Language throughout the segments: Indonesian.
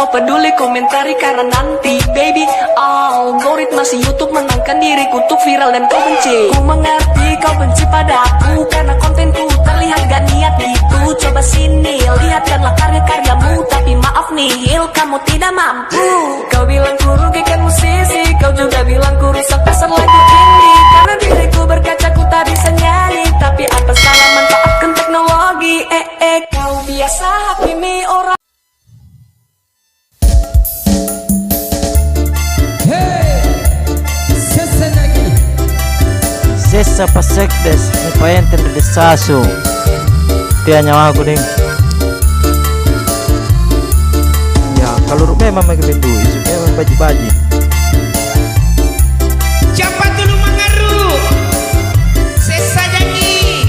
peduli komentari karena nanti baby algoritma si YouTube menangkan diriku untuk viral dan kau benci. Ku mengerti kau benci padaku karena kontenku terlihat gak niat gitu. Coba sini lihatkanlah karya-karyamu, tapi maaf nihil kamu tidak mampu. Kau bilang ku rugikan musisi, kau juga bilang ku rusak pasar lagu ini. Karena diriku berkaca ku tak bisa nyanyi, tapi apa salah manfaatkan teknologi. Kau biasa hakimi orang. Sesa pasekdes mupayan terde sasu tia nyawa aku nih ya kalau memang mengebendu isu memang baji-baji siapa dulu mengaruh sesa jaki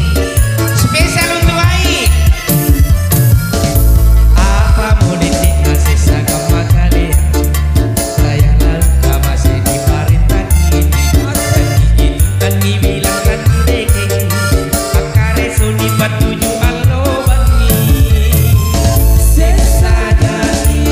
spesial untuk ai apa politik sesa kama kali saya lalu masih di parintah ini dan dibilang kan deke akare suni batuju allo bangi sesa jaki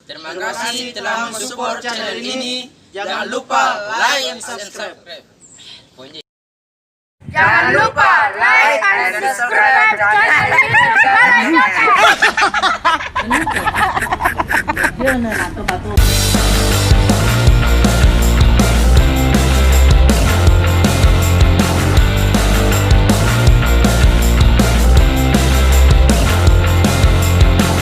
Terima kasih telah mensupport channel ini. Jangan lupa like and subscribe. Jangan lupa like and subscribe channel ini. Yun na, nato.